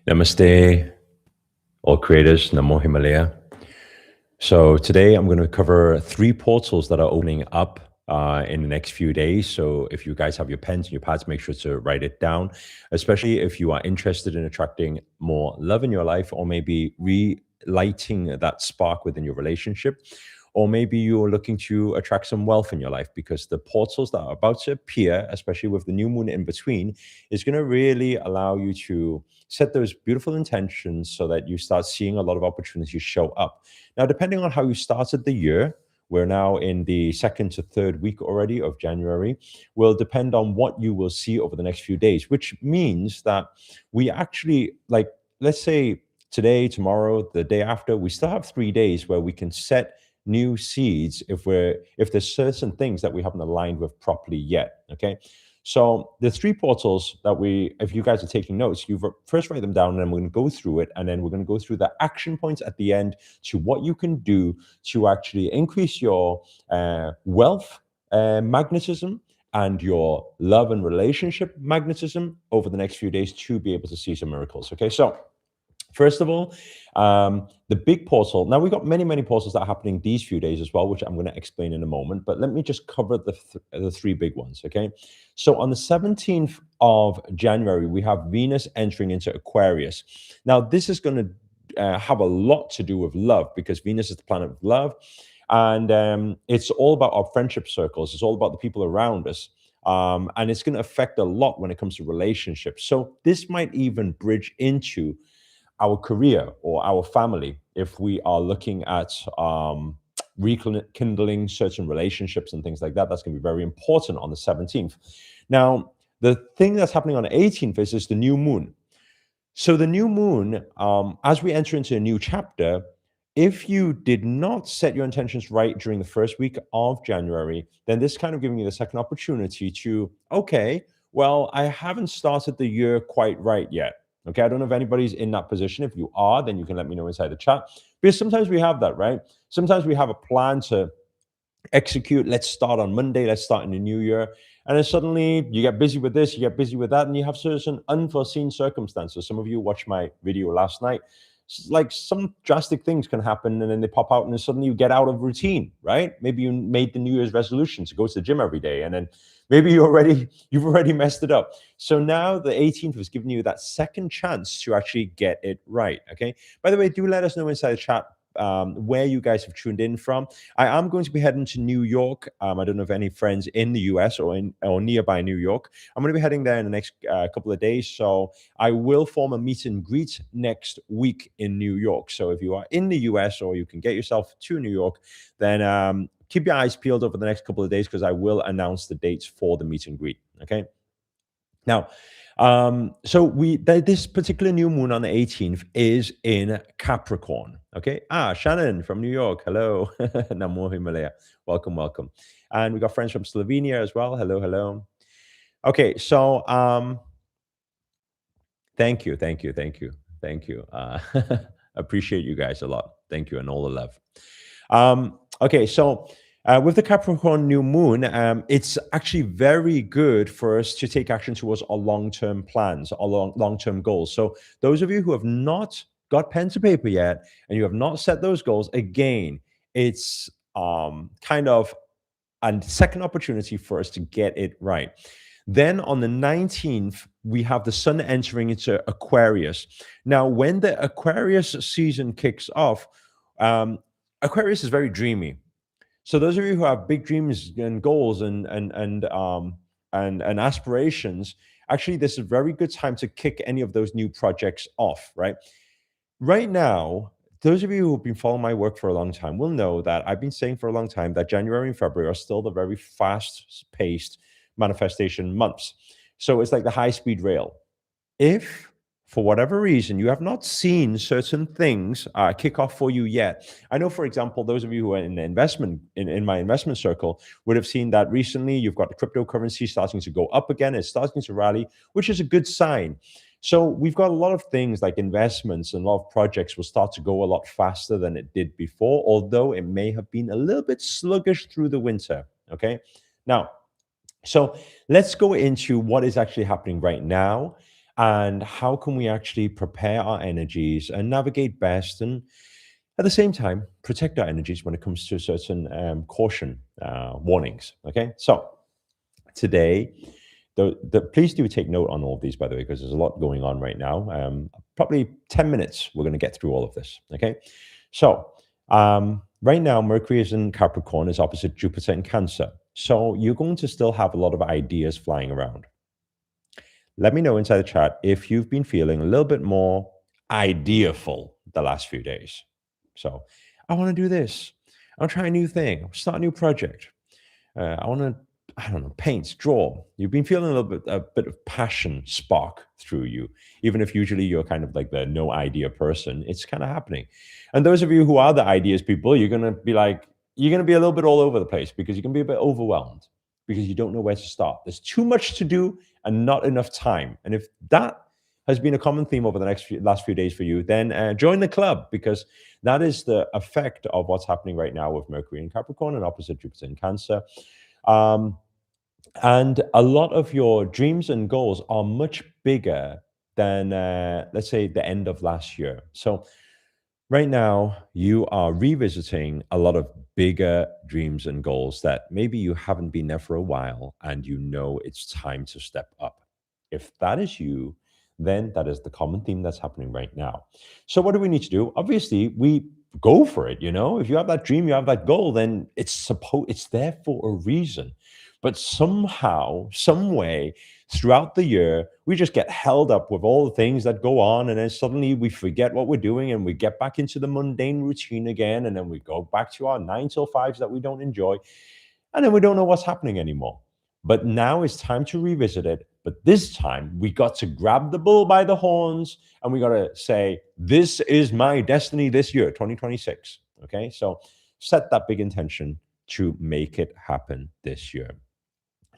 Namaste, all creators, Namo Himalaya. So today I'm going to cover 3 portals that are opening up in the next few days. So if you guys have your pens and your pads, make sure to write it down, especially if you are interested in attracting more love in your life, or maybe relighting that spark within your relationship. Or maybe you're looking to attract some wealth in your life, because the portals that are about to appear, especially with the new moon in between, is going to really allow you to set those beautiful intentions so that you start seeing a lot of opportunities show up. Now, depending on how you started the year, we're now in the 2nd to 3rd week already of January, will depend on what you will see over the next few days, which means that we actually, like, let's say today, tomorrow, the day after, we still have 3 days where we can set new seeds if there's certain things that we haven't aligned with properly yet. Okay. So the 3 portals that if you guys are taking notes, you first write them down, and then we're going to go through it, and then we're going to go through the action points at the end to what you can do to actually increase your wealth magnetism and your love and relationship magnetism over the next few days to be able to see some miracles. Okay, so first of all, the big portal. Now, we've got many, many portals that are happening these few days as well, which I'm going to explain in a moment. But let me just cover the 3 big ones, okay? So on the 17th of January, we have Venus entering into Aquarius. Now, this is going to have a lot to do with love, because Venus is the planet of love. And it's all about our friendship circles. It's all about the people around us. And it's going to affect a lot when it comes to relationships. So this might even bridge into our career or our family if we are looking at rekindling certain relationships and things like that. That's going to be very important on the 17th. Now, the thing that's happening on the 18th is the new moon. So the new moon, as we enter into a new chapter, if you did not set your intentions right during the first week of January, then this is kind of giving you the second opportunity to, okay, well, I haven't started the year quite right yet. Okay, I don't know if anybody's in that position. If you are, then you can let me know inside the chat. Because sometimes we have that, right? Sometimes we have a plan to execute. Let's start on Monday. Let's start in the new year. And then suddenly you get busy with this, you get busy with that, and you have certain unforeseen circumstances. Some of you watched my video last night. Like, some drastic things can happen, and then they pop out, and then suddenly you get out of routine, right? Maybe you made the New Year's resolution to go to the gym every day, and then maybe you've already messed it up. So now the 18th was giving you that second chance to actually get it right. Okay. By the way, do let us know inside the chat where you guys have tuned in from. I am going to be heading to New York. I don't know if any friends in the US or nearby New York. I'm going to be heading there in the next couple of days. So I will form a meet and greet next week in New York. So if you are in the US, or you can get yourself to New York, then keep your eyes peeled over the next couple of days, because I will announce the dates for the meet and greet. Okay. Now, so this particular new moon on the 18th is in Capricorn. Okay. Shannon from New York. Hello. Namo Himalaya. Welcome, welcome. And we got friends from Slovenia as well. Hello, hello. Okay. So thank you. Appreciate you guys a lot. Thank you, and all the love. Okay. So with the Capricorn new moon, it's actually very good for us to take action towards our long-term plans, our long-term goals. So those of you who have not got pen to paper yet, and you have not set those goals, again, it's kind of a second opportunity for us to get it right. Then on the 19th, we have the sun entering into Aquarius. Now, when the Aquarius season kicks off, Aquarius is very dreamy. So those of you who have big dreams and goals and aspirations, actually, this is a very good time to kick any of those new projects off, right? Right now, those of you who have been following my work for a long time will know that I've been saying for a long time that January and February are still the very fast-paced manifestation months. So it's like the high-speed rail. If for whatever reason you have not seen certain things kick off for you yet, I know, for example, those of you who are in the investment in my investment circle would have seen that recently you've got the cryptocurrency starting to go up again. It's starting to rally, which is a good sign. So we've got a lot of things like investments, and a lot of projects will start to go a lot faster than it did before, although it may have been a little bit sluggish through the winter. Okay. Now, so let's go into what is actually happening right now. and how can we actually prepare our energies and navigate best, and at the same time protect our energies when it comes to certain caution warnings. Okay, so today, please do take note on all of these, by the way, because there's a lot going on right now. Probably 10 minutes, we're going to get through all of this. Okay, so right now, Mercury is in Capricorn, is opposite Jupiter in Cancer. So you're going to still have a lot of ideas flying around. Let me know inside the chat if you've been feeling a little bit more ideaful the last few days. So I want to do this. I'll try a new thing, start a new project. I want to, I don't know, paint, draw. You've been feeling a bit of passion spark through you, even if usually you're kind of like the no idea person. It's kind of happening. And those of you who are the ideas people, you're going to be a little bit all over the place because you can be a bit overwhelmed because you don't know where to start. There's too much to do and not enough time. And if that has been a common theme over the last few days for you, then join the club, because that is the effect of what's happening right now with Mercury in Capricorn and opposite Jupiter in Cancer. And a lot of your dreams and goals are much bigger than, let's say, the end of last year. So right now, you are revisiting a lot of bigger dreams and goals that maybe you haven't been there for a while, and you know it's time to step up. If that is you, then that is the common theme that's happening right now. So what do we need to do? Obviously, we go for it. If you have that dream, you have that goal, then it's there for a reason. But somehow, some way, throughout the year, we just get held up with all the things that go on, and then suddenly we forget what we're doing and we get back into the mundane routine again, and then we go back to our 9 till 5s that we don't enjoy, and then we don't know what's happening anymore. But now it's time to revisit it. But this time we got to grab the bull by the horns, and we got to say, this is my destiny this year, 2026. Okay, so set that big intention to make it happen this year.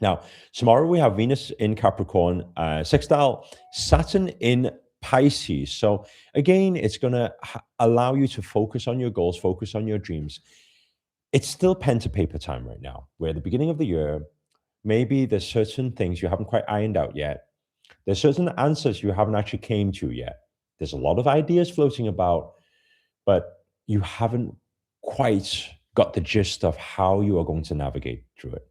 Now, tomorrow we have Venus in Capricorn, sextile Saturn in Pisces. So again, it's going to allow you to focus on your goals, focus on your dreams. It's still pen to paper time right now. We're at the beginning of the year. Maybe there's certain things you haven't quite ironed out yet. There's certain answers you haven't actually came to yet. There's a lot of ideas floating about, but you haven't quite got the gist of how you are going to navigate through it.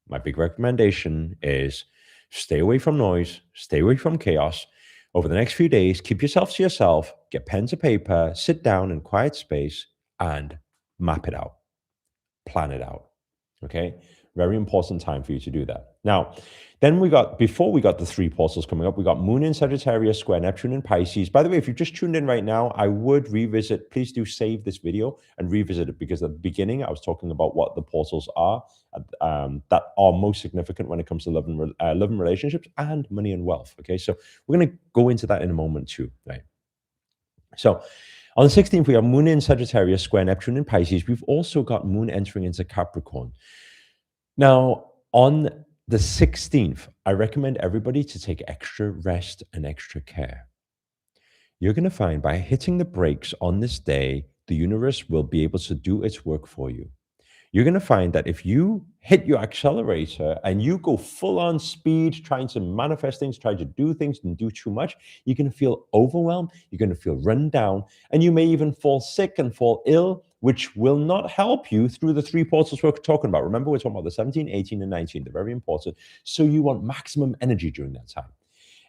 My big recommendation is stay away from noise, stay away from chaos. Over the next few days, keep yourself to yourself, get pen to paper, sit down in quiet space and map it out, plan it out. Okay? Very important time for you to do that. Now, then before we got the 3 portals coming up, we got Moon in Sagittarius, square Neptune in Pisces. By the way, if you've just tuned in right now, I would revisit, please do save this video and revisit it, because at the beginning, I was talking about what the portals are that are most significant when it comes to love and relationships and money and wealth. Okay, so we're going to go into that in a moment too, right? So on the 16th, we have Moon in Sagittarius, square Neptune in Pisces. We've also got Moon entering into Capricorn. Now, on the 16th, I recommend everybody to take extra rest and extra care. You're going to find by hitting the brakes on this day, the universe will be able to do its work for you. You're going to find that if you hit your accelerator and you go full on speed, trying to manifest things, trying to do things and do too much, you're going to feel overwhelmed, you're going to feel run down, and you may even fall sick and fall ill, which will not help you through the 3 portals we're talking about. Remember, we're talking about the 17, 18, and 19. They're very important. So you want maximum energy during that time.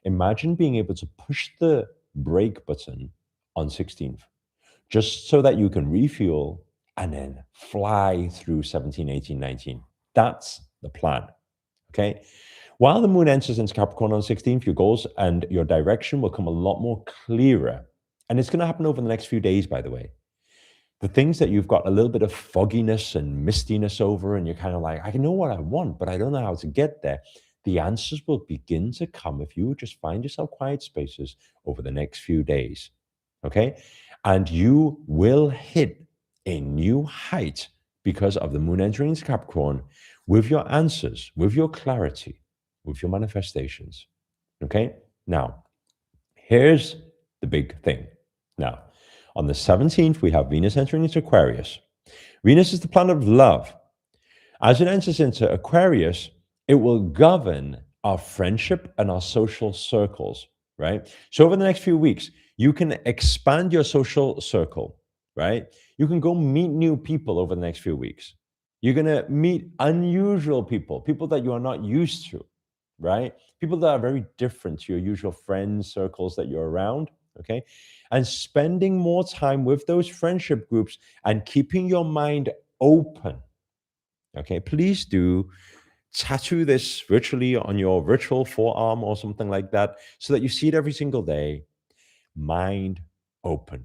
Imagine being able to push the brake button on 16th, just so that you can refuel and then fly through 17, 18, 19. That's the plan, okay? While the moon enters into Capricorn on 16th, your goals and your direction will come a lot more clearer. And it's going to happen over the next few days, by the way. The things that you've got a little bit of fogginess and mistiness over, and you're kind of like, I know what I want, but I don't know how to get there. The answers will begin to come if you just find yourself quiet spaces over the next few days, okay? And you will hit a new height because of the moon entering into Capricorn with your answers, with your clarity, with your manifestations, okay? Now, here's the big thing. Now, on the 17th, we have Venus entering into Aquarius. Venus is the planet of love. As it enters into Aquarius, it will govern our friendship and our social circles. right? So over the next few weeks, you can expand your social circle, right? You can go meet new people over the next few weeks. You're going to meet unusual people, people that you are not used to, right? People that are very different to your usual friends circles that you're around, okay? And spending more time with those friendship groups and keeping your mind open, okay? Please do tattoo this virtually on your virtual forearm or something like that so that you see it every single day. Mind open.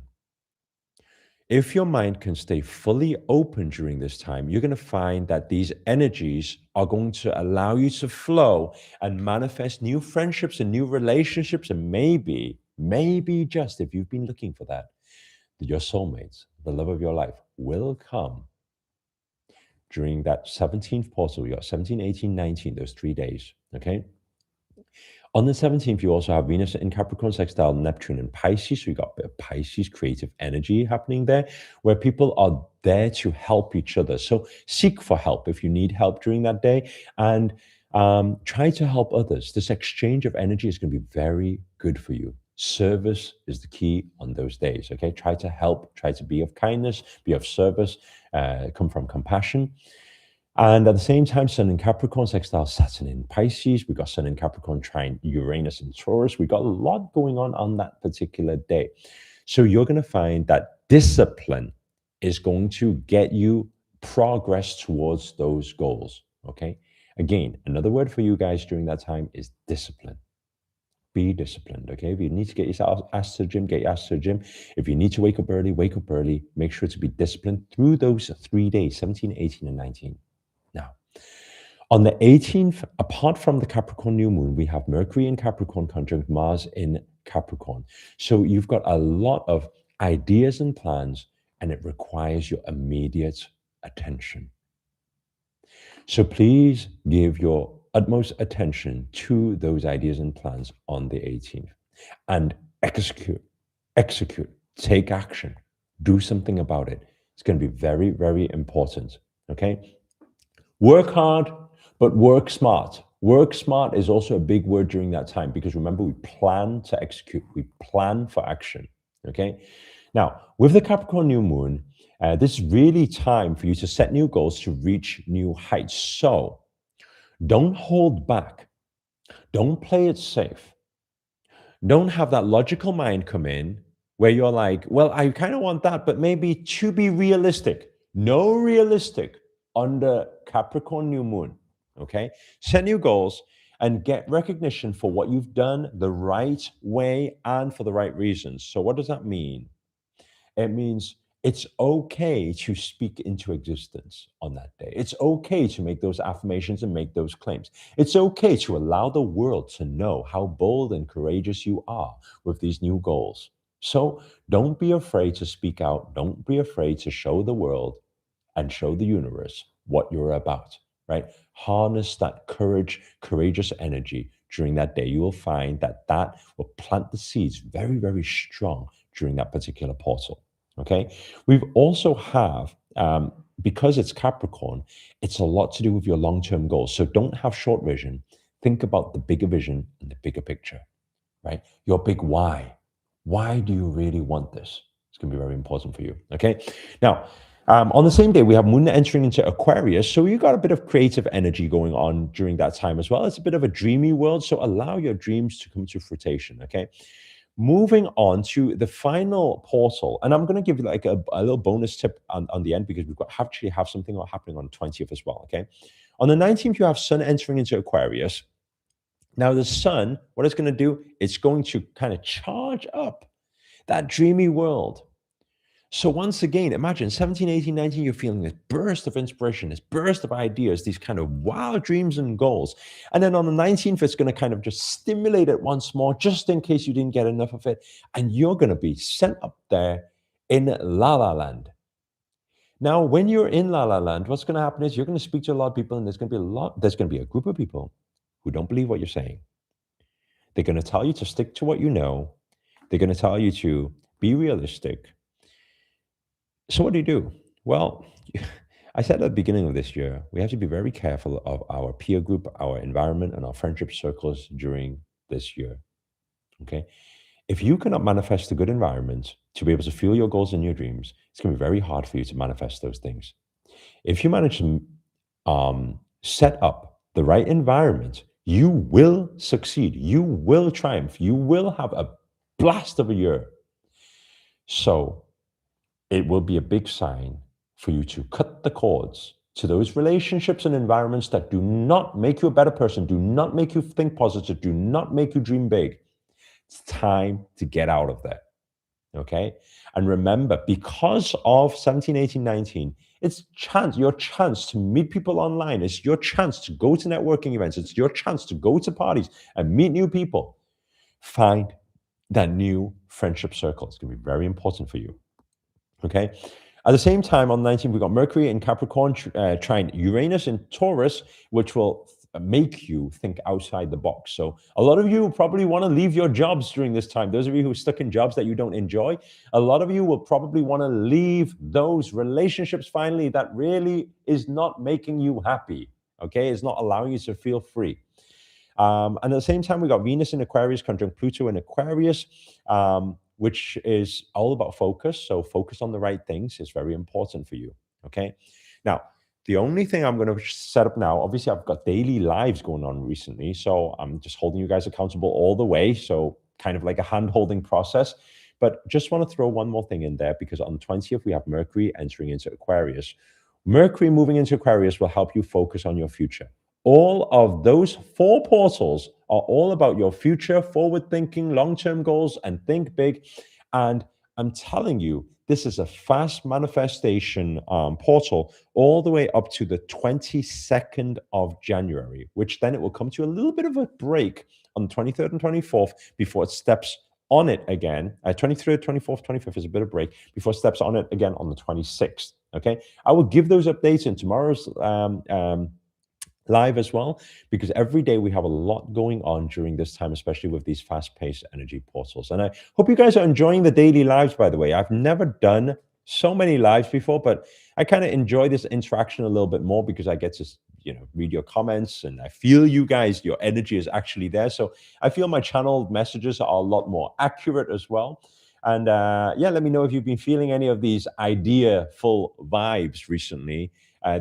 If your mind can stay fully open during this time, you're going to find that these energies are going to allow you to flow and manifest new friendships and new relationships. And maybe just if you've been looking for that your soulmates, the love of your life, will come during that 17th portal, your 17, 18, 19, those 3 days, okay? On the 17th, you also have Venus in Capricorn sextile Neptune in Pisces. So you got a bit of Pisces creative energy happening there, where people are there to help each other. So seek for help if you need help during that day, and try to help others. This exchange of energy is going to be very good for you. Service is the key on those days, okay? Try to help, try to be of kindness, be of service, come from compassion. And at the same time, Sun in Capricorn, sextile Saturn in Pisces. We got Sun in Capricorn trine Uranus in Taurus. We got a lot going on that particular day. So you're going to find that discipline is going to get you progress towards those goals, okay? Again, another word for you guys during that time is discipline. Be disciplined, okay? If you need to get yourself asked to the gym, get your ass to the gym. If you need to wake up early, wake up early. Make sure to be disciplined through those 3 days, 17, 18, and 19. Now, on the 18th, apart from the Capricorn new moon, we have Mercury in Capricorn conjunct Mars in Capricorn. So you've got a lot of ideas and plans, and it requires your immediate attention. So please give your utmost attention to those ideas and plans on the 18th and execute, take action, do something about it. It's going to be very, very important, okay? Work hard, but work smart. Work smart is also a big word during that time because remember, we plan to execute, we plan for action, okay? Now, with the Capricorn new moon, this is really time for you to set new goals to reach new heights. So don't hold back. Don't play it safe. Don't have that logical mind come in where you're like, well, I kind of want that, but maybe to be realistic. No realistic under Capricorn new moon, okay? Set new goals and get recognition for what you've done the right way and for the right reasons. So what does that mean? It means it's okay to speak into existence on that day. It's okay to make those affirmations and make those claims. It's okay to allow the world to know how bold and courageous you are with these new goals. So don't be afraid to speak out. Don't be afraid to show the world and show the universe what you're about, right? Harness that courageous energy during that day. You will find that that will plant the seeds very, very strong during that particular portal, okay? We've also have, because it's Capricorn, it's a lot to do with your long-term goals. So don't have short vision. Think about the bigger vision and the bigger picture, right? Your big why. Why do you really want this? It's going to be very important for you, okay? Now, on the same day, we have Moon entering into Aquarius. So you got a bit of creative energy going on during that time as well. It's a bit of a dreamy world. So allow your dreams to come to fruition, okay? Moving on to the final portal. And I'm going to give you like a little bonus tip on the end because we've got actually have something happening on the 20th as well, okay? On the 19th, you have Sun entering into Aquarius. Now the Sun, what it's going to do, it's going to kind of charge up that dreamy world. So once again, imagine 17, 18, 19, you're feeling this burst of inspiration, this burst of ideas, these kind of wild dreams and goals. And then on the 19th, it's going to kind of just stimulate it once more, just in case you didn't get enough of it. And you're going to be sent up there in La La Land. Now, when you're in La La Land, what's going to happen is you're going to speak to a lot of people, and there's going to be a group of people who don't believe what you're saying. They're going to tell you to stick to what you know. They're going to tell you to be realistic. So what do? Well, I said at the beginning of this year, we have to be very careful of our peer group, our environment, and our friendship circles during this year, Okay. If you cannot manifest a good environment to be able to feel your goals and your dreams, it's going to be very hard for you to manifest those things. If you manage to set up the right environment, you will succeed. You will triumph. You will have a blast of a year. So it will be a big sign for you to cut the cords to those relationships and environments that do not make you a better person, do not make you think positive, do not make you dream big. It's time to get out of there. Okay. And remember, because of 17, 18, 19, it's your chance to meet people online. It's your chance to go to networking events. It's your chance to go to parties and meet new people. Find that new friendship circle. It's going to be very important for you. Okay. At the same time, on 19, we've got Mercury in Capricorn trine Uranus in Taurus, which will make you think outside the box. So a lot of you probably want to leave your jobs during this time. Those of you who are stuck in jobs that you don't enjoy, a lot of you will probably want to leave those relationships finally that really is not making you happy. Okay. It's not allowing you to feel free. And at the same time, we got Venus in Aquarius conjunct Pluto in Aquarius, which is all about focus. So focus on the right things is very important for you. Okay. Now, the only thing I'm going to set up now, obviously, I've got daily lives going on recently. So I'm just holding you guys accountable all the way. So kind of like a hand-holding process. But just want to throw one more thing in there, because on the 20th, we have Mercury entering into Aquarius. Mercury moving into Aquarius will help you focus on your future. All of those 4 portals are all about your future, forward-thinking, long-term goals, and think big. And I'm telling you, this is a fast manifestation portal all the way up to the 22nd of January, which then it will come to a little bit of a break on the 23rd and 24th before it steps on it again. 23rd, 24th, 25th is a bit of break before it steps on it again on the 26th. Okay, I will give those updates in tomorrow's live as well, because every day we have a lot going on during this time, especially with these fast-paced energy portals. And I hope you guys are enjoying the daily lives, by the way. I've never done so many lives before, but I kind of enjoy this interaction a little bit more because I get to, read your comments, and I feel you guys, your energy is actually there. So I feel my channel messages are a lot more accurate as well. And yeah, let me know if you've been feeling any of these idea-full vibes recently,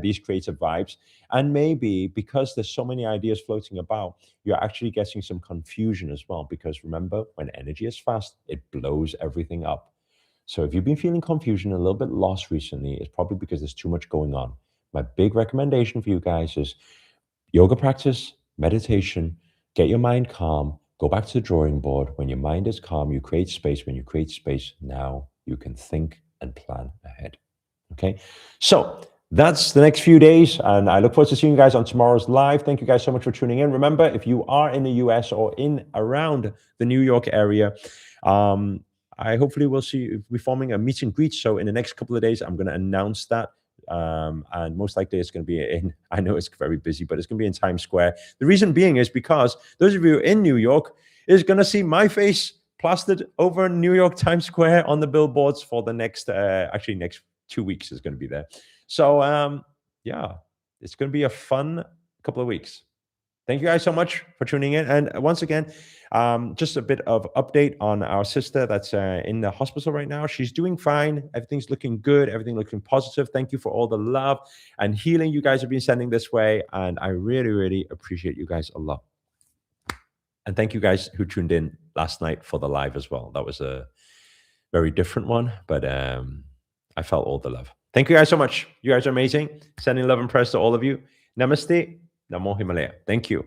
these creative vibes. And maybe because there's so many ideas floating about, you're actually getting some confusion as well. Because remember, when energy is fast, it blows everything up. So if you've been feeling confusion, a little bit lost recently, it's probably because there's too much going on. My big recommendation for you guys is yoga practice, meditation, get your mind calm, go back to the drawing board. When your mind is calm, you create space. When you create space, now you can think and plan ahead. Okay, so that's the next few days, and I look forward to seeing you guys on tomorrow's live. Thank you guys so much for tuning in. Remember, if you are in the US or in around the New York area, I hopefully will see you. We're forming a meet and greet. So in the next couple of days, I'm going to announce that. And most likely it's going to be in, I know it's very busy, but it's going to be in Times Square. The reason being is because those of you in New York is going to see my face plastered over New York Times Square on the billboards for the next 2 weeks is going to be there. So yeah, it's going to be a fun couple of weeks. Thank you guys so much for tuning in. And once again, just a bit of update on our sister that's in the hospital right now. She's doing fine. Everything's looking good. Everything looking positive. Thank you for all the love and healing you guys have been sending this way. And I really, really appreciate you guys a lot. And thank you guys who tuned in last night for the live as well. That was a very different one, but I felt all the love. Thank you guys so much. You guys are amazing. Sending love and prayers to all of you. Namaste. Namo Himalaya. Thank you.